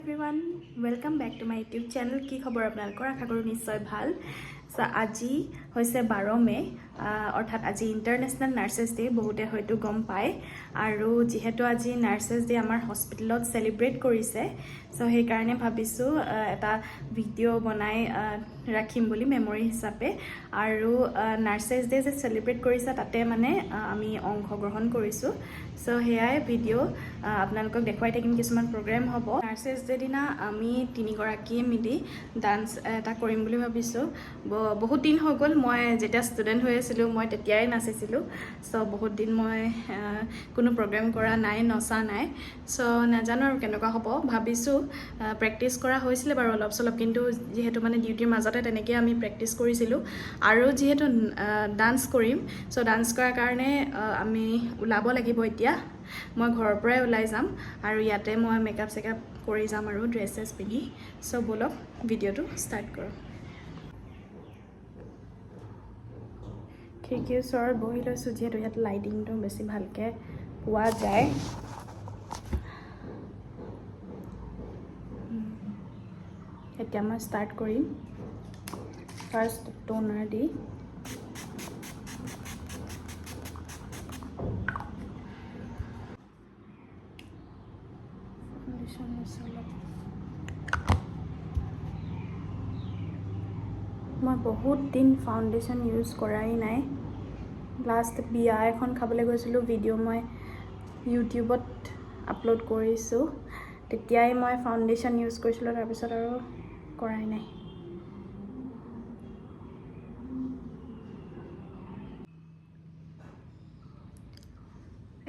Everyone welcome back to my YouTube channel. কি খবৰ আপোনালোকৰ? আশা কৰোঁ নিশ্চয় ভাল। আজি হৈছে 12 মে, অৰ্থাৎ আজি ইণ্টাৰনেশ্যনেল নাৰ্ছেছ ডে। বহুতে হয়তো গম পায়, আৰু যিহেতু আজি নাৰ্ছেছ ডে আমাৰ হস্পিটেলত চেলিব্ৰেট কৰিছে, সেইকাৰণে ভাবিছোঁ এটা ভিডিঅ' বনাই ৰাখিম বুলি মেমৰি হিচাপে। আৰু নাৰ্ছেছ ডে যে চেলিব্ৰেট কৰিছে তাতে মানে আমি অংশগ্ৰহণ কৰিছোঁ। সেয়াই ভিডিঅ' আপোনালোকক দেখুৱাই থাকিম। কিছুমান প্ৰগ্ৰেম হ'ব। নাৰ্ছেছ ডে দিনা আমি তিনিগৰাকীয়ে মিলি ডান্স এটা কৰিম বুলি ভাবিছোঁ। বহুত দিন হৈ গ'ল, মই যেতিয়া ষ্টুডেণ্ট হৈ আছিলোঁ মই তেতিয়াই নাচিছিলোঁ। বহুত দিন মই কোনো প্ৰগ্ৰেম কৰা নাই, নচা নাই। নাজানো আৰু কেনেকুৱা হ'ব। ভাবিছোঁ প্ৰেক্টিচ কৰা হৈছিলে বাৰু অলপ চলপ, কিন্তু যিহেতু মানে ডিউটিৰ মাজতে তেনেকৈ আমি প্ৰেক্টিচ কৰিছিলোঁ। আৰু যিহেতু ডান্স কৰিম, ডান্স কৰাৰ কাৰণে আমি ওলাব লাগিব। এতিয়া মই ঘৰৰ পৰাই ওলাই যাম, আৰু ইয়াতে মই মেকআপ চেকআপ কৰি যাম আৰু ড্ৰেছ চেছ পিন্ধি। ব'লক ভিডিঅ'টো ষ্টাৰ্ট কৰোঁ। খিৰিকীৰ ওচৰত বহি লৈছোঁ, যিহেতু ইয়াত লাইটিংটো বেছি ভালকৈ পোৱা যায়। এতিয়া মই ষ্টাৰ্ট কৰিম। ফাৰ্ষ্ট টোনাৰ দি মই বহুত দিন ফাউণ্ডেশ্যন ইউজ কৰাই নাই। লাষ্ট বিয়া এখন খাবলৈ গৈছিলোঁ, ভিডিঅ' মই ইউটিউবত আপলোড কৰিছোঁ। তেতিয়াই মই ফাউণ্ডেশ্যন ইউজ কৰিছিলোঁ, তাৰপিছত আৰু কৰাই নাই।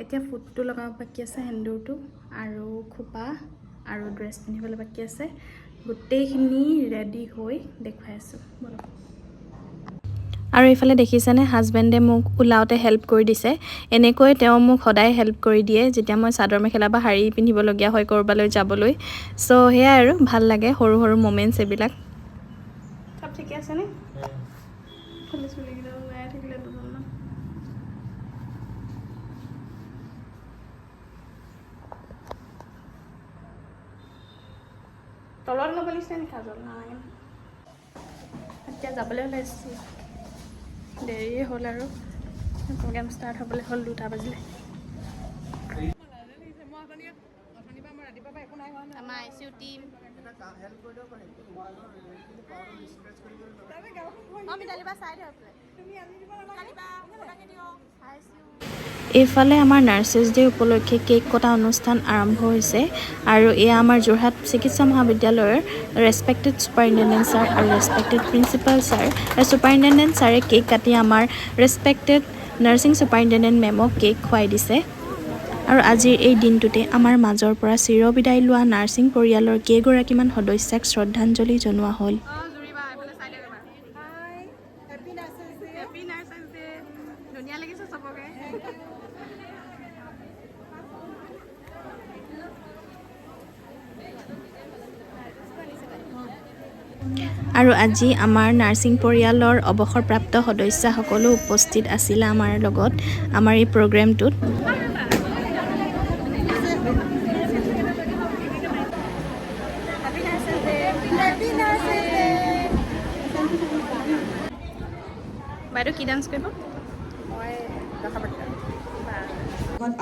এতিয়া ফুটটো লগাব বাকী আছে, সেন্দুৰটো আৰু খোপা আৰু ড্ৰেছ পিন্ধিবলৈ বাকী আছে। গোটেইখিনি ৰেডি হৈ দেখুৱাই আছোঁ। আৰু এইফালে দেখিছেনে, হাজবেণ্ডে মোক ওলাওঁতে হেল্প কৰি দিছে। এনেকৈ তেওঁ মোক সদায় হেল্প কৰি দিয়ে যেতিয়া মই চাদৰ মেখেলা বা শাৰী পিন্ধিবলগীয়া হয় ক'ৰবালৈ যাবলৈ। সেয়াই আৰু ভাল লাগে সৰু সৰু মমেণ্টছ এইবিলাক। চব ঠিকে আছেনে? খালি চুলিকেইটা ওলাই থাকিলে দুডালমান। তলত নগলিছে নি কাজল? নাই, এতিয়া যাবলৈ ওলাইছোঁ। দেৰিয়ে হ'ল আৰু প্ৰগ্ৰেম ষ্টাৰ্ট হ'বলৈ হ'ল 2টা বাজিলে। এইফালে আমাৰ নাৰ্ছেছ ডে উপলক্ষে কেক কটা অনুষ্ঠান আৰম্ভ হৈছে, আৰু এয়া আমাৰ যোৰহাট চিকিৎসা মহাবিদ্যালয়ৰ ৰেচপেক্টেড ছুপাৰিণ্টেণ্ডেণ্ট ছাৰ আৰু ৰেচপেক্টেড প্ৰিন্সিপাল ছাৰ। ছুপাৰিণ্টেণ্ডেণ্ট ছাৰে কেক কাটি আমাৰ ৰেচপেক্টেড নাৰ্ছিং ছুপাৰিণ্টেণ্ডেণ্ট মেমক কেক খুৱাই দিছে। আৰু আজিৰ এই দিনটোতে আমাৰ মাজৰ পৰা চিৰবিদায় লোৱা নাৰ্ছিং পৰিয়ালৰ কেইগৰাকীমান সদস্যাক শ্ৰদ্ধাঞ্জলি জনোৱা হ'ল। ধুনীয়া লাগিছে চবকে। আৰু আজি আমাৰ নাৰ্ছিং পৰিয়ালৰ অৱসৰপ্ৰাপ্ত সদস্য সকলো উপস্থিত আছিলে আমাৰ লগত আমাৰ এই প্ৰগ্ৰেমটোত। বাইদেউ কি ডান্স কৰিব?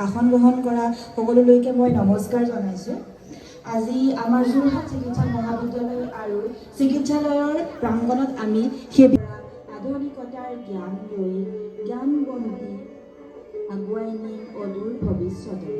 আসন গ্ৰহণ কৰা সকলোলৈকে মই নমস্কাৰ জনাইছোঁ। আজি আমাৰ যোৰহাট চিকিৎসা মহাবিদ্যালয় আৰু চিকিৎসালয়ৰ প্ৰাংগণত আমি সেই আধুনিকতাৰ জ্ঞান লৈ জ্ঞান বন্তি আগুৱাই নিম অদূৰ ভৱিষ্যতে।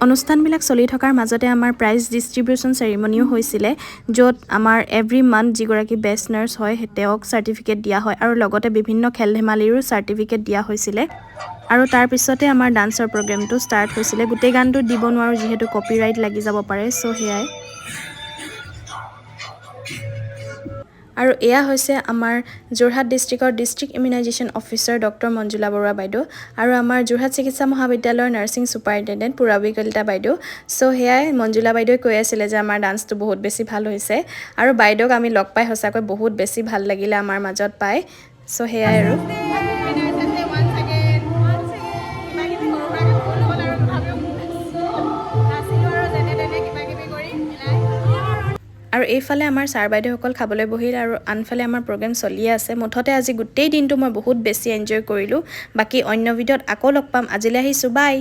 অনুষ্ঠানবিলাক চলি থকাৰ মাজতে আমাৰ প্ৰাইজ ডিষ্ট্ৰিবিউশ্যন চেৰিমনিও হৈছিলে, য'ত আমাৰ এভৰি মান্থ যিগৰাকী বেষ্ট নাৰ্ছ হয় তেওঁক চাৰ্টিফিকেট দিয়া হয়, আৰু লগতে বিভিন্ন খেল ধেমালিৰো চাৰ্টিফিকেট দিয়া হৈছিলে। আৰু তাৰপিছতে আমাৰ ডান্সৰ প্ৰগ্ৰেমটো ষ্টাৰ্ট হৈছিলে। গোটেই গানটো দিব নোৱাৰোঁ যিহেতু কপিৰাইট লাগি যাব পাৰে, সেয়াই। আৰু এয়া হৈছে আমাৰ যোৰহাট ডিষ্ট্ৰিক্টৰ district immunisation officer doctor Manjula Barua বাইদেউ, আৰু আমাৰ যোৰহাট চিকিৎসা মহাবিদ্যালয়ৰ নাৰ্ছিং ছুপাৰিণ্টেণ্ডেণ্ট পূৰবী কলিতা বাইদেউ। সেয়াই মঞ্জুলা বাইদেৱে কৈ আছিলে যে আমাৰ ডান্সটো বহুত বেছি ভাল হৈছে, আৰু বাইদেউক আমি লগ পাই সঁচাকৈ বহুত বেছি ভাল লাগিলে আমাৰ মাজত পাই। সেয়াই আৰু আৰু এইফালে আমাৰ ছাৰ বাইদেউসকল খাবলৈ বহিল আৰু আনফালে আমাৰ প্ৰগ্ৰেম চলিয়ে আছে মুঠতে আজি গোটেই দিনটো মই বহুত বেছি এনজয় কৰিলোঁ বাকী অন্য ভিডিঅ'ত আকৌ লগ পাম আজিলৈ আহিছোঁ বাই